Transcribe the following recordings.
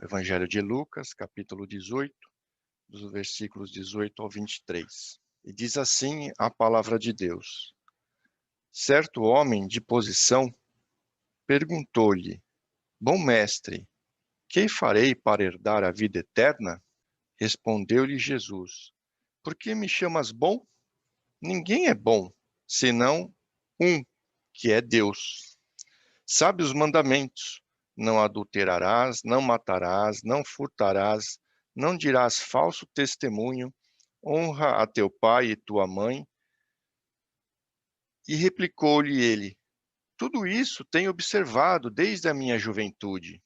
Evangelho de Lucas, capítulo 18, dos versículos 18 ao 23. E diz assim a palavra de Deus. Certo homem de posição perguntou-lhe: Bom mestre, que farei para herdar a vida eterna? Respondeu-lhe Jesus: Por que me chamas bom? Ninguém é bom, senão um, que é Deus. Sabe os mandamentos: não adulterarás, não matarás, não furtarás, não dirás falso testemunho, honra a teu pai e tua mãe. E replicou-lhe ele: Tudo isso tenho observado desde a minha juventude.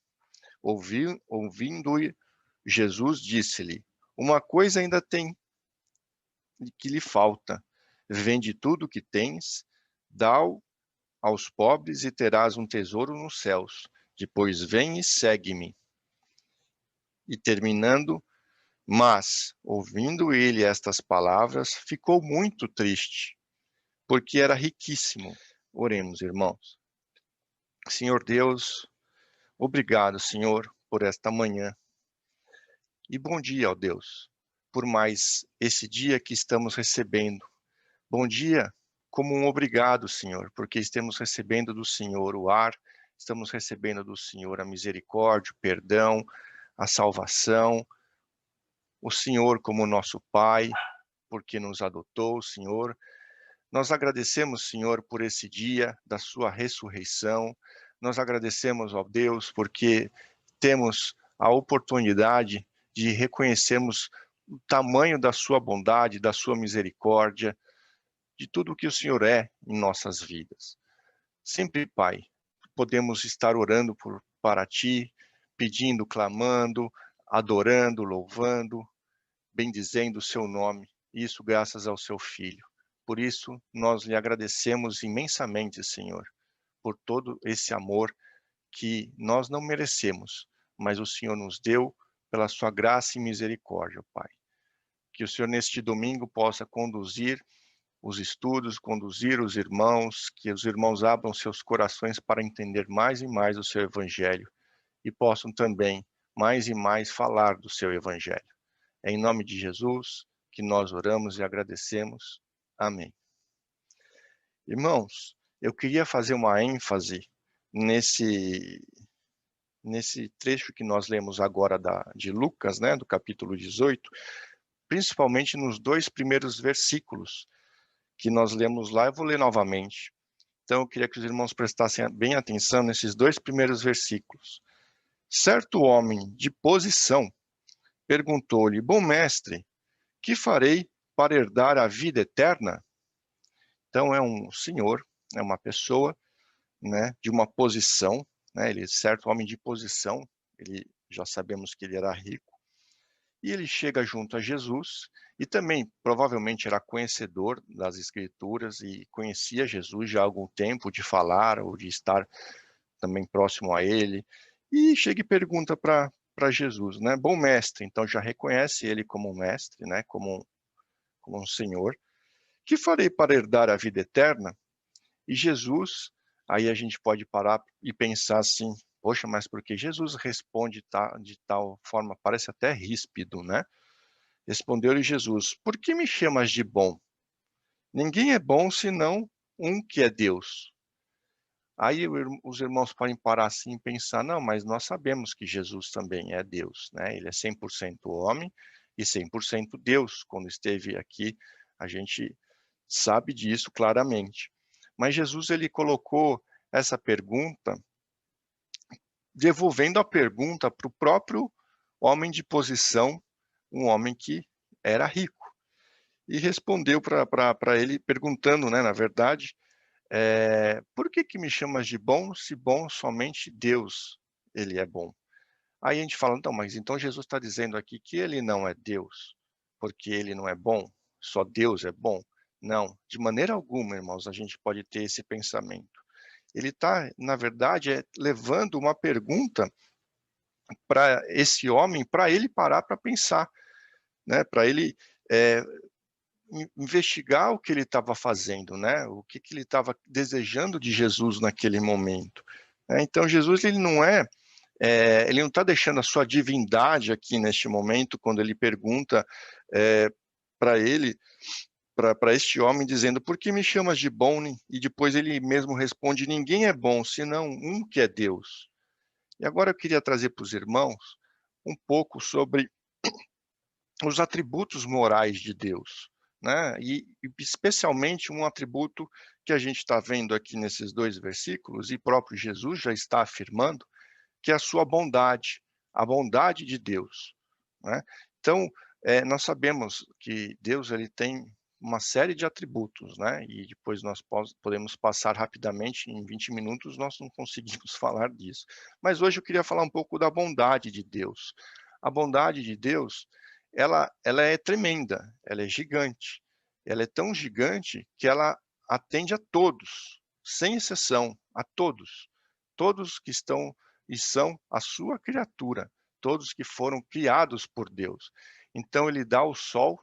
Ouvindo, Jesus disse-lhe: Uma coisa ainda tem que lhe falta. Vende tudo o que tens, dá-o aos pobres e terás um tesouro nos céus. Depois vem e segue-me. E terminando, mas, ouvindo ele estas palavras, ficou muito triste, porque era riquíssimo. Oremos, irmãos. Senhor Deus, obrigado, Senhor, por esta manhã. E bom dia, ó Deus, por mais esse dia que estamos recebendo. Bom dia como um obrigado, Senhor, porque estamos recebendo do Senhor o ar, estamos recebendo do Senhor a misericórdia, o perdão, a salvação, o Senhor como nosso Pai, porque nos adotou, Senhor. Nós agradecemos, Senhor, por esse dia da sua ressurreição. Nós agradecemos, ó Deus, porque temos a oportunidade de reconhecermos o tamanho da sua bondade, da sua misericórdia, de tudo o que o Senhor é em nossas vidas. Sempre, Pai, podemos estar orando para Ti, pedindo, clamando, adorando, louvando, bendizendo o Seu nome, isso graças ao Seu Filho. Por isso, nós lhe agradecemos imensamente, Senhor, por todo esse amor que nós não merecemos, mas o Senhor nos deu pela sua graça e misericórdia, Pai. Que o Senhor, neste domingo, possa conduzir os estudos, conduzir os irmãos, que os irmãos abram seus corações para entender mais e mais o seu Evangelho e possam também, mais e mais, falar do seu Evangelho. É em nome de Jesus que nós oramos e agradecemos. Amém. Irmãos, eu queria fazer uma ênfase nesse trecho que nós lemos agora de Lucas, né, do capítulo 18, principalmente nos 2 primeiros versículos que nós lemos lá. Eu vou ler novamente. Então, eu queria que os irmãos prestassem bem atenção nesses 2 primeiros versículos. Certo homem de posição perguntou-lhe: Bom mestre, que farei para herdar a vida eterna? Então, é um senhor, é uma pessoa, né, de uma posição, né, ele é certo homem de posição, ele já sabemos que ele era rico, e ele chega junto a Jesus, e também provavelmente era conhecedor das Escrituras e conhecia Jesus já há algum tempo de falar ou de estar também próximo a ele, e chega e pergunta para Jesus, né? Bom mestre, então já reconhece ele como um mestre, né? Como um senhor. Que farei para herdar a vida eterna? E Jesus, aí a gente pode parar e pensar assim, poxa, mas por que Jesus responde de tal forma, parece até ríspido, né? Respondeu-lhe Jesus: Por que me chamas de bom? Ninguém é bom senão um que é Deus. Aí os irmãos podem parar assim e pensar: não, mas nós sabemos que Jesus também é Deus, né? Ele é 100% homem e 100% Deus. Quando esteve aqui, a gente sabe disso claramente. Mas Jesus, ele colocou essa pergunta, devolvendo a pergunta para o próprio homem de posição, um homem que era rico. E respondeu para ele, perguntando, né, na verdade, por que me chamas de bom, se bom somente Deus ele é bom? Aí a gente fala, então, mas então Jesus está dizendo aqui que ele não é Deus, porque ele não é bom, só Deus é bom? Não, de maneira alguma, irmãos, a gente pode ter esse pensamento. Ele está, na verdade, levando uma pergunta para esse homem, para ele parar para pensar, né? Para ele investigar o que ele estava fazendo, né? O que ele estava desejando de Jesus naquele momento. Então, Jesus ele não é ele não está deixando a sua divindade aqui neste momento, quando ele pergunta para ele, para este homem, dizendo: por que me chamas de bom? E depois ele mesmo responde: ninguém é bom, senão um que é Deus. E agora eu queria trazer para os irmãos um pouco sobre os atributos morais de Deus, né? E especialmente um atributo que a gente está vendo aqui nesses 2 versículos, e próprio Jesus já está afirmando, que é a sua bondade, a bondade de Deus, né? Então, nós sabemos que Deus ele tem uma série de atributos, né? E depois nós podemos passar rapidamente, em 20 minutos nós não conseguimos falar disso. Mas hoje eu queria falar um pouco da bondade de Deus. A bondade de Deus, ela é tremenda, ela é gigante. Ela é tão gigante que ela atende a todos, sem exceção, a todos. Todos que estão e são a sua criatura, todos que foram criados por Deus. Então ele dá o sol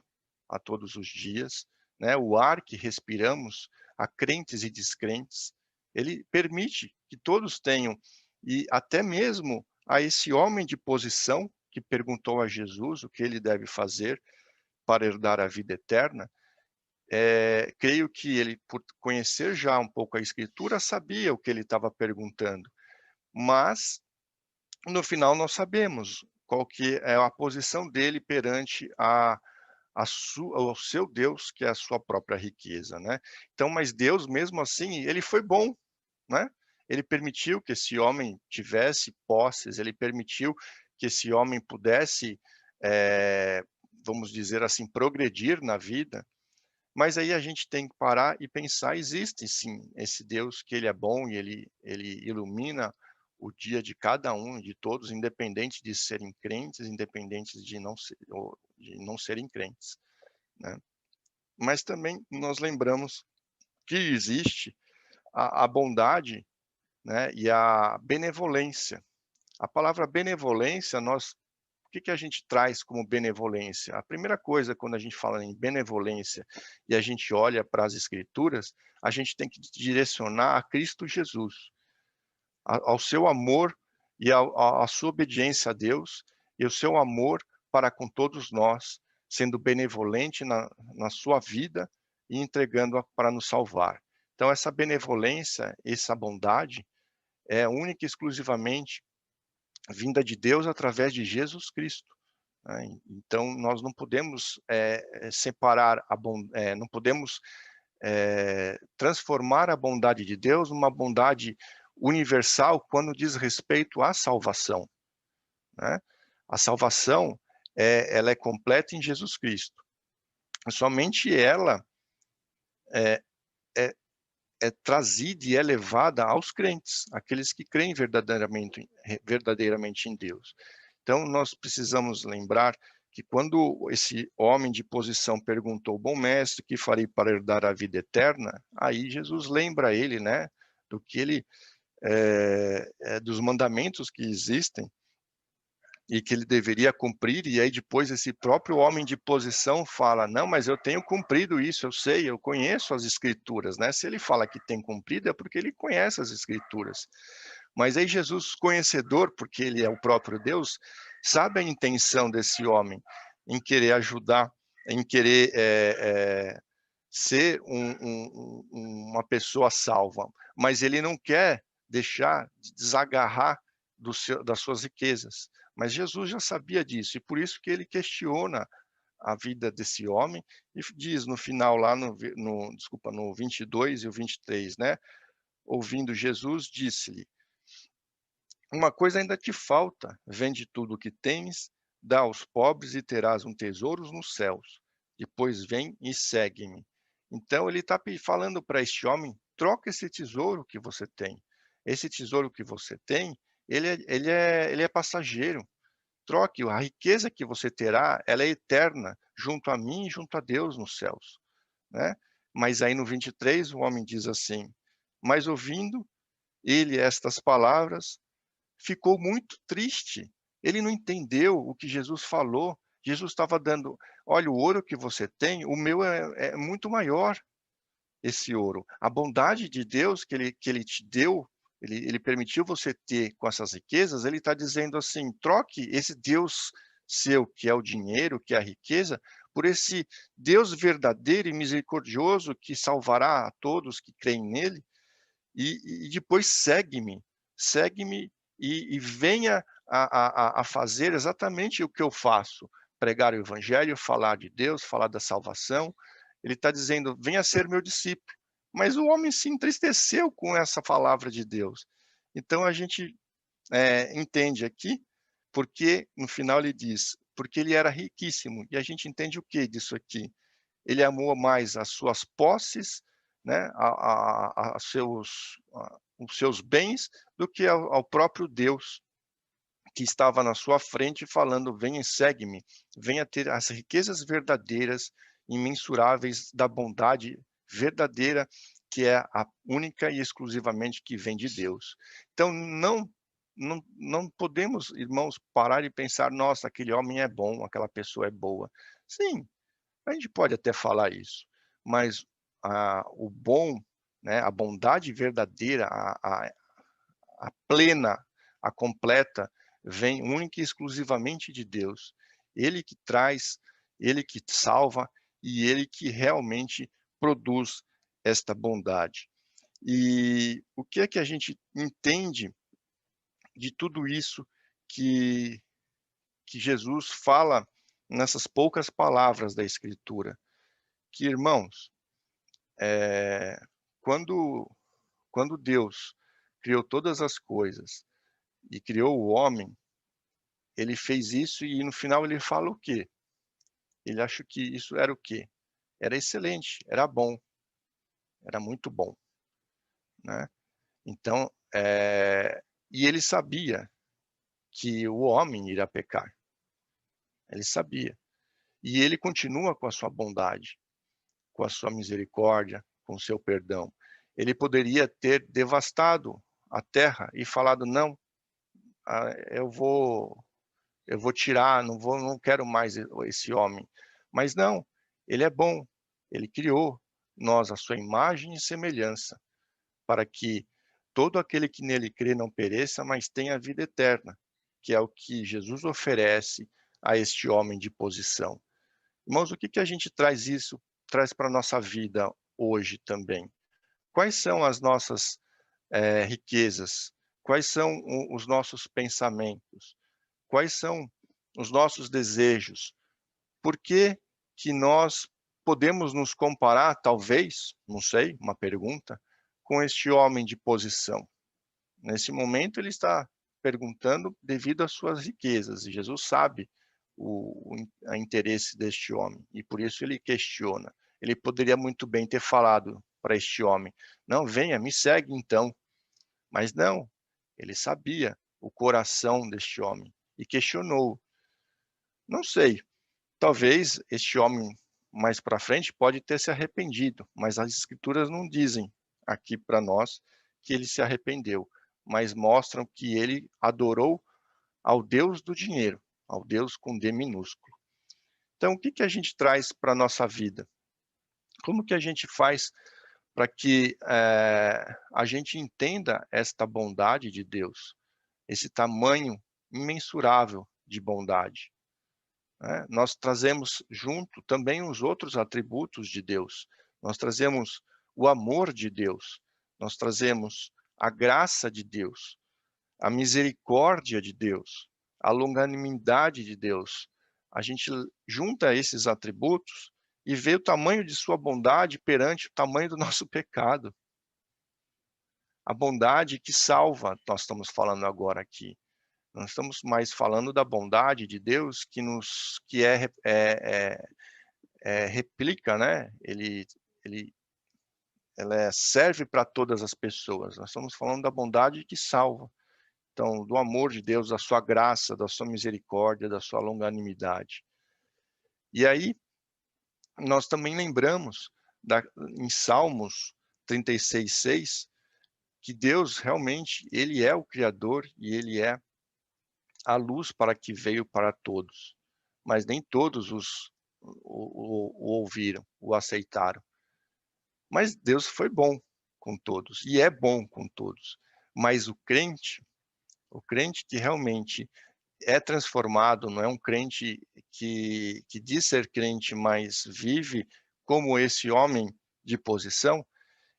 a todos os dias, né, o ar que respiramos a crentes e descrentes. Ele permite que todos tenham, e até mesmo a esse homem de posição que perguntou a Jesus o que ele deve fazer para herdar a vida eterna. Creio que ele, por conhecer já um pouco a Escritura, sabia o que ele estava perguntando, mas no final nós sabemos qual que é a posição dele perante ao seu Deus, que é a sua própria riqueza, né? Então, mas Deus mesmo assim, ele foi bom, né? Ele permitiu que esse homem tivesse posses, ele permitiu que esse homem pudesse, vamos dizer assim, progredir na vida. Mas aí a gente tem que parar e pensar, existe sim esse Deus que ele é bom e ele ilumina o dia de cada um, de todos, independente de serem crentes, independentes de não serem crentes, né? Mas também nós lembramos que existe a bondade, né, e a benevolência. A palavra benevolência, o que a gente traz como benevolência? A primeira coisa, quando a gente fala em benevolência e a gente olha para as Escrituras, a gente tem que direcionar a Cristo Jesus, ao seu amor e à sua obediência a Deus, e o seu amor para com todos nós, sendo benevolente na sua vida e entregando-a para nos salvar. Então, essa benevolência, essa bondade, é única e exclusivamente vinda de Deus através de Jesus Cristo, né? Então, nós não podemos separar não podemos transformar a bondade de Deus numa bondade universal quando diz respeito à salvação, né? A salvação ela é completa em Jesus Cristo. Somente ela é, é, é trazida e é levada aos crentes, aqueles que creem verdadeiramente em Deus. Então, nós precisamos lembrar que quando esse homem de posição perguntou: bom mestre, que farei para herdar a vida eterna? Aí Jesus lembra ele, né, do que ele, dos mandamentos que existem e que ele deveria cumprir, e aí depois esse próprio homem de posição fala: não, mas eu tenho cumprido isso, eu sei, eu conheço as escrituras, né? Se ele fala que tem cumprido é porque ele conhece as escrituras. Mas aí Jesus, conhecedor, porque ele é o próprio Deus, sabe a intenção desse homem em querer ajudar, em querer ser uma pessoa salva, mas ele não quer deixar de desagarrar das suas riquezas. Mas Jesus já sabia disso, e por isso que ele questiona a vida desse homem, e diz no final, lá no 22 e o 23, né? Ouvindo Jesus, disse-lhe: uma coisa ainda te falta, vende tudo o que tens, dá aos pobres e terás um tesouro nos céus. Depois vem e segue-me. Então ele está falando para este homem: troca esse tesouro que você tem. Esse tesouro que você tem, ele é passageiro. Troque, a riqueza que você terá, ela é eterna, junto a mim e junto a Deus nos céus, né? Mas aí no 23 o homem diz assim: mas ouvindo ele estas palavras, ficou muito triste. Ele não entendeu o que Jesus falou. Jesus estava dando: olha, o ouro que você tem, o meu é muito maior, esse ouro. A bondade de Deus que ele te deu ele permitiu você ter com essas riquezas, ele está dizendo assim: troque esse Deus seu, que é o dinheiro, que é a riqueza, por esse Deus verdadeiro e misericordioso que salvará a todos que creem nele, e depois segue-me e venha a fazer exatamente o que eu faço, pregar o evangelho, falar de Deus, falar da salvação. Ele está dizendo: venha ser meu discípulo. Mas o homem se entristeceu com essa palavra de Deus. Então a gente entende aqui, porque no final ele diz, porque ele era riquíssimo. E a gente entende o que disso aqui? Ele amou mais as suas posses, né, os seus bens, do que ao próprio Deus, que estava na sua frente falando: venha e segue-me, venha ter as riquezas verdadeiras, imensuráveis da bondade verdadeira, que é a única e exclusivamente que vem de Deus. Então não podemos, irmãos, parar e pensar: nossa, aquele homem é bom, aquela pessoa é boa. Sim, a gente pode até falar isso, mas o bom, né, a bondade verdadeira, a plena, a completa, vem única e exclusivamente de Deus. Ele que traz, ele que salva e ele que realmente produz esta bondade. E o que é que a gente entende de tudo isso que, que Jesus fala nessas poucas palavras da Escritura? Que, irmãos, eh, quando quando Deus criou todas as coisas e criou o homem, ele fez isso e no final ele fala o quê? Ele acha que isso era o quê? Era excelente, era bom, era muito bom, né. Então, e ele sabia que o homem iria pecar, ele sabia. E ele continua com a sua bondade, com a sua misericórdia, com o seu perdão. Ele poderia ter devastado a terra e falado: "Não, eu vou tirar, não quero mais esse homem". Mas não, ele é bom, ele criou nós à sua imagem e semelhança, para que todo aquele que nele crê não pereça, mas tenha vida eterna, que é o que Jesus oferece a este homem de posição. Irmãos, o que que a gente traz para a nossa vida hoje também? Quais são as nossas, riquezas? Quais são o os nossos pensamentos? Quais são os nossos desejos? Por que que nós podemos nos comparar, talvez, não sei, uma pergunta, com este homem de posição? Nesse momento ele está perguntando devido às suas riquezas, e Jesus sabe o interesse deste homem, e por isso ele questiona. Ele poderia muito bem ter falado para este homem: "Não, venha, me segue então", mas não, ele sabia o coração deste homem e questionou. Não sei, talvez este homem mais para frente pode ter se arrependido, mas as escrituras não dizem aqui para nós que ele se arrependeu, mas mostram que ele adorou ao Deus do dinheiro, ao Deus com D minúsculo. Então, o que que a gente traz para a nossa vida? Como que a gente faz para que a gente entenda esta bondade de Deus, esse tamanho imensurável de bondade? Né? Nós trazemos junto também os outros atributos de Deus. Nós trazemos o amor de Deus, nós trazemos a graça de Deus, a misericórdia de Deus, a longanimidade de Deus. A gente junta esses atributos e vê o tamanho de sua bondade perante o tamanho do nosso pecado. A bondade que salva, nós estamos falando agora aqui. Não estamos mais falando da bondade de Deus que replica, né, ele ela serve para todas as pessoas. Nós estamos falando da bondade que salva. Então, do amor de Deus, da sua graça, da sua misericórdia, da sua longanimidade. E aí, nós também lembramos em Salmos 36:6, que Deus realmente, ele é o criador e ele é a luz para que veio para todos, mas nem todos o ouviram, o aceitaram. Mas Deus foi bom com todos e é bom com todos. Mas o crente que realmente é transformado, não é um crente que diz ser crente, mas vive como esse homem de posição,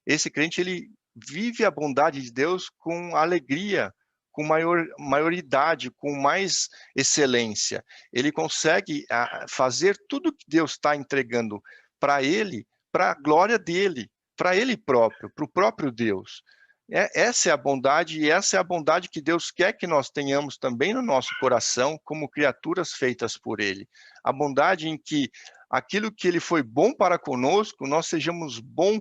esse crente ele vive a bondade de Deus com alegria, com maioridade, com mais excelência. Ele consegue fazer tudo que Deus está entregando para ele, para a glória dele, para ele próprio, para o próprio Deus. Essa é a bondade, e essa é a bondade que Deus quer que nós tenhamos também no nosso coração, como criaturas feitas por Ele. A bondade em que aquilo que Ele foi bom para conosco, nós sejamos bom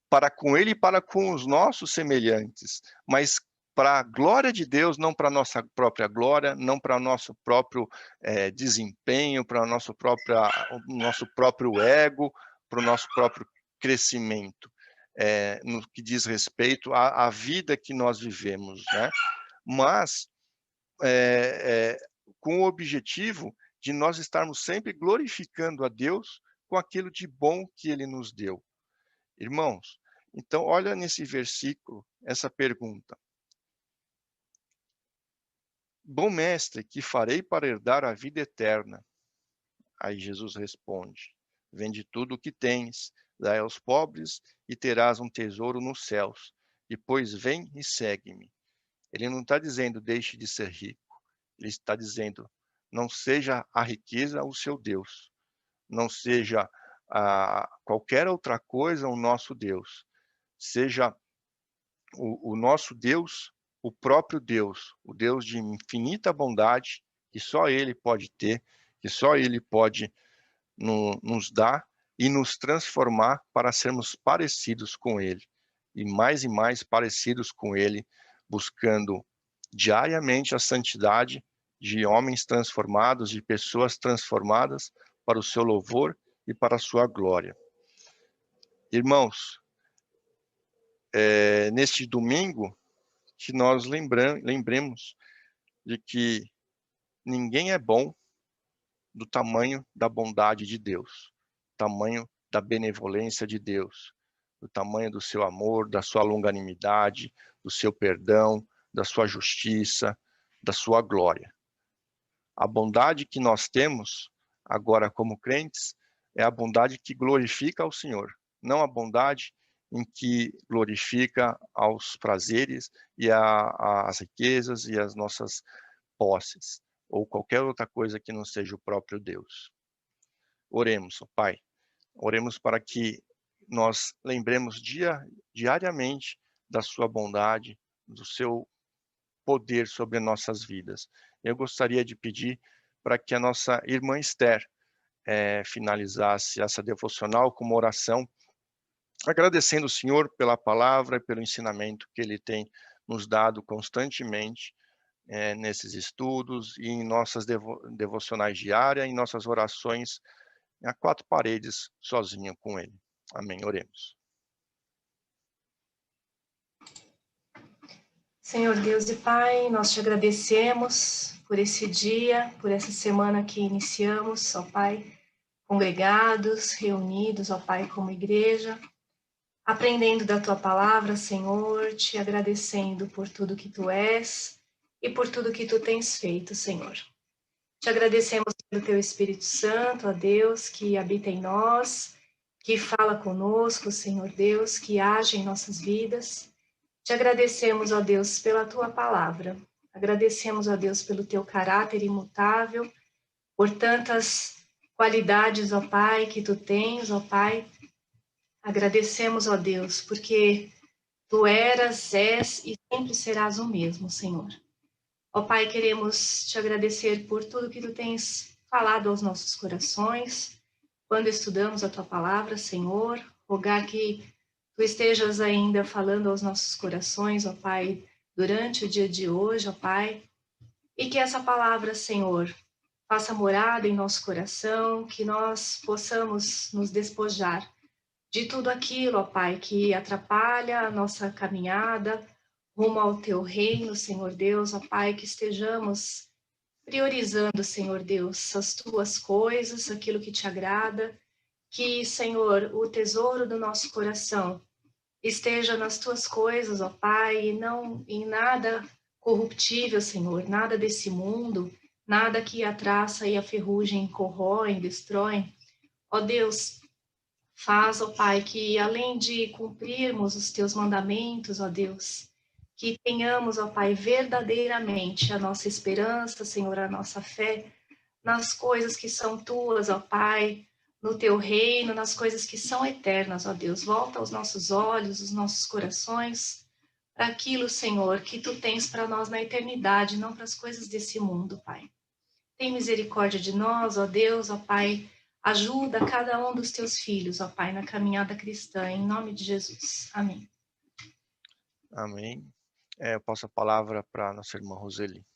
para com Ele e para com os nossos semelhantes, mas para a glória de Deus, não para a nossa própria glória, não para o nosso próprio desempenho, para o nosso próprio ego, para o nosso próprio crescimento. No que diz respeito à vida que nós vivemos, né? Mas com o objetivo de nós estarmos sempre glorificando a Deus com aquilo de bom que Ele nos deu. Irmãos, então olha nesse versículo essa pergunta. Bom mestre, que farei para herdar a vida eterna? Aí Jesus responde, vende tudo o que tens, dai aos pobres e terás um tesouro nos céus. Depois vem e segue-me. Ele não está dizendo deixe de ser rico. Ele está dizendo não seja a riqueza o seu Deus. Não seja qualquer outra coisa o nosso Deus. Seja o nosso Deus, o próprio Deus, o Deus de infinita bondade, que só Ele pode ter, que só Ele pode nos dar e nos transformar para sermos parecidos com Ele, e mais parecidos com Ele, buscando diariamente a santidade de homens transformados, de pessoas transformadas para o seu louvor e para a sua glória. Irmãos, neste domingo, que nós lembremos de que ninguém é bom do tamanho da bondade de Deus, tamanho da benevolência de Deus, do tamanho do seu amor, da sua longanimidade, do seu perdão, da sua justiça, da sua glória. A bondade que nós temos agora como crentes é a bondade que glorifica ao Senhor, não a bondade em que glorifica aos prazeres e às riquezas e às nossas posses, ou qualquer outra coisa que não seja o próprio Deus. Oremos, ó Pai. Oremos para que nós lembremos diariamente da sua bondade, do seu poder sobre nossas vidas. Eu gostaria de pedir para que a nossa irmã Esther finalizasse essa devocional com uma oração, agradecendo o Senhor pela palavra e pelo ensinamento que Ele tem nos dado constantemente nesses estudos e em nossas devocionais diárias, em nossas orações a quatro paredes, sozinho com Ele. Amém. Oremos. Senhor Deus e Pai, nós te agradecemos por esse dia, por essa semana que iniciamos, ó Pai, congregados, reunidos, ó Pai, como igreja, aprendendo da Tua palavra, Senhor, te agradecendo por tudo que Tu és e por tudo que Tu tens feito, Senhor. Te agradecemos pelo Teu Espírito Santo, ó Deus, que habita em nós, que fala conosco, Senhor Deus, que age em nossas vidas. Te agradecemos, ó Deus, pela Tua palavra. Agradecemos, ó Deus, pelo Teu caráter imutável, por tantas qualidades, ó Pai, que Tu tens, ó Pai. Agradecemos, ó Deus, porque Tu eras, és e sempre serás o mesmo, Senhor. Ó Pai, queremos Te agradecer por tudo que Tu tens falado aos nossos corações, quando estudamos a Tua palavra, Senhor. Rogar que Tu estejas ainda falando aos nossos corações, ó Pai, durante o dia de hoje, ó Pai, e que essa palavra, Senhor, faça morada em nosso coração, que nós possamos nos despojar de tudo aquilo, ó Pai, que atrapalha a nossa caminhada rumo ao Teu reino, Senhor Deus, ó Pai, que estejamos priorizando, Senhor Deus, as Tuas coisas, aquilo que Te agrada, que, Senhor, o tesouro do nosso coração esteja nas tuas coisas, ó Pai, e não em nada corruptível, Senhor, nada desse mundo, nada que a traça e a ferrugem corroem, destroem. Ó Deus, faz, ó Pai, que além de cumprirmos os teus mandamentos, ó Deus, que tenhamos, ó Pai, verdadeiramente a nossa esperança, Senhor, a nossa fé nas coisas que são tuas, ó Pai, no teu reino, nas coisas que são eternas, ó Deus. Volta os nossos olhos, os nossos corações para aquilo, Senhor, que tu tens para nós na eternidade, não para as coisas desse mundo, Pai. Tem misericórdia de nós, ó Deus, ó Pai. Ajuda cada um dos teus filhos, ó Pai, na caminhada cristã, em nome de Jesus. Amém. Amém. Eu passo a palavra para a nossa irmã Roseli.